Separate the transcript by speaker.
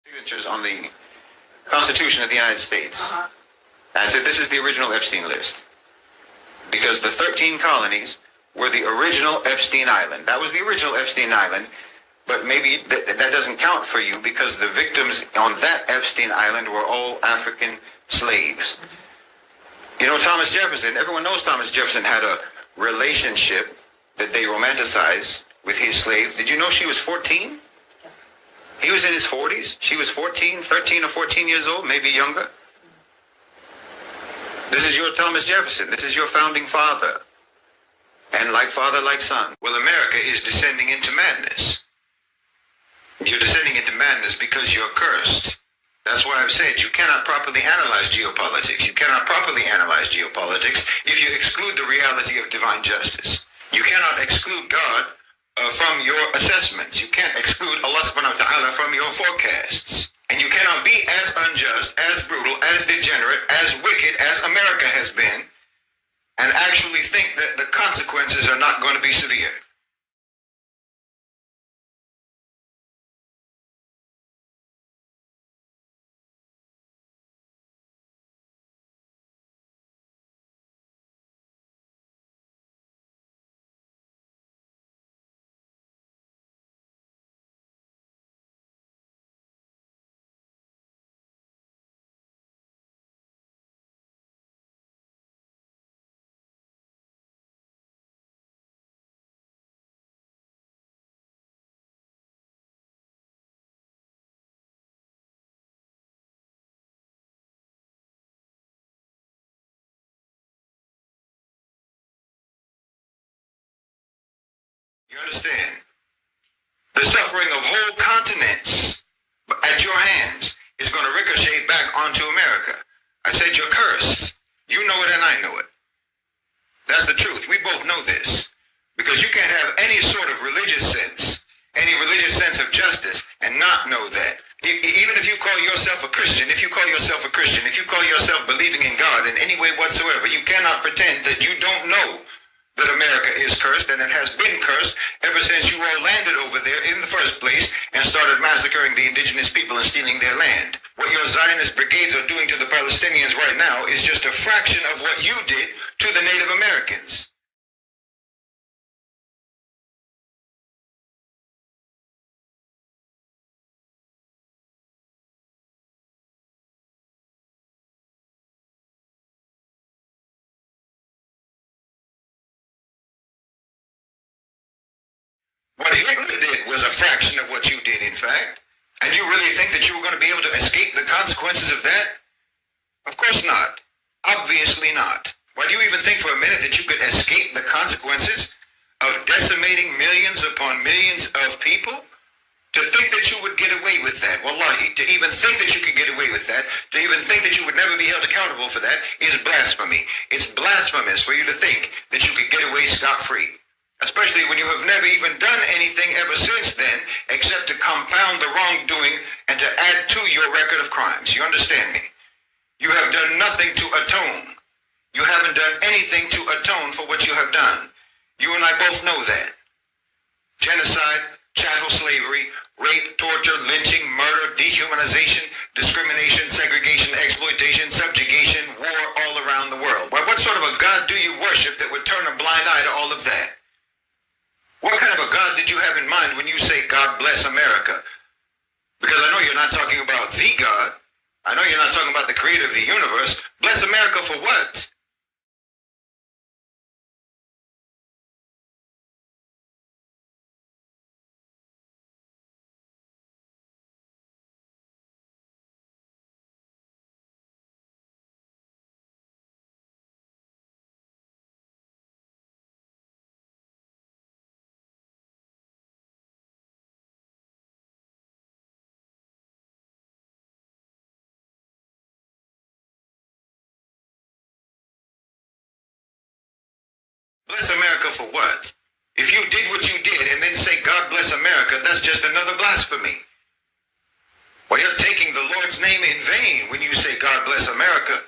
Speaker 1: signatures on the Constitution of the United States. I said this is the original Epstein list. Because the 13 colonies were the original Epstein Island. That was the original Epstein Island, but maybe that doesn't count for you because the victims on that Epstein Island were all African slaves. You know, Thomas Jefferson, everyone knows Thomas Jefferson had a relationship that they romanticize with his slave. Did you know she was 14? He was in his 40s. She was 14, 13 or 14 years old, maybe younger. This is your Thomas Jefferson. This is your founding father. And like father, like son. Well, America is descending into madness. You're descending into madness because you're cursed. That's why I've said you cannot properly analyze geopolitics. You cannot properly analyze geopolitics if you exclude the reality of divine justice. You cannot exclude God from your assessments. You can't exclude Allah subhanahu wa ta'ala from your forecasts. And you cannot be as unjust, as brutal, as degenerate, as wicked as America has been, and actually think that the consequences are not going to be severe. You understand? The suffering of whole continents at your hands is going to ricochet back onto America. I said you're cursed. You know it and I know it. That's the truth. We both know this. Because you can't have any sort of religious sense, any religious sense of justice, and not know that. Even if you call yourself a Christian, if you call yourself believing in God in any way whatsoever, you cannot pretend that you don't know that America is cursed, and it has been cursed ever since you all landed over there in the first place and started massacring the indigenous people and stealing their land. What your Zionist brigades are doing to the Palestinians right now is just a fraction of what you did to the Native Americans. What Hitler did was a fraction of what you did, in fact. And you really think that you were going to be able to escape the consequences of that? Of course not. Obviously not. Why do you even think for a minute that you could escape the consequences of decimating millions upon millions of people? To think that you would get away with that, wallahi, to even think that you could get away with that, to even think that you would never be held accountable for that is blasphemy. It's blasphemous for you to think that you could get away scot-free. Especially when you have never even done anything ever since then except to compound the wrongdoing and to add to your record of crimes. You understand me? You have done nothing to atone. You haven't done anything to atone for what you have done. You and I both know that. Genocide, chattel slavery, rape, torture, lynching, murder, dehumanization, discrimination, segregation, exploitation, subjugation, war all around the world. Well, what sort of a God do you worship that would turn a blind eye to all of that? What kind of a God did you have in mind when you say God bless America? Because I know you're not talking about the God. I know you're not talking about the creator of the universe. Bless America for what? Bless America for what? If you did what you did and then say God bless America, that's just another blasphemy. Well, you're taking the Lord's name in vain when you say God bless America.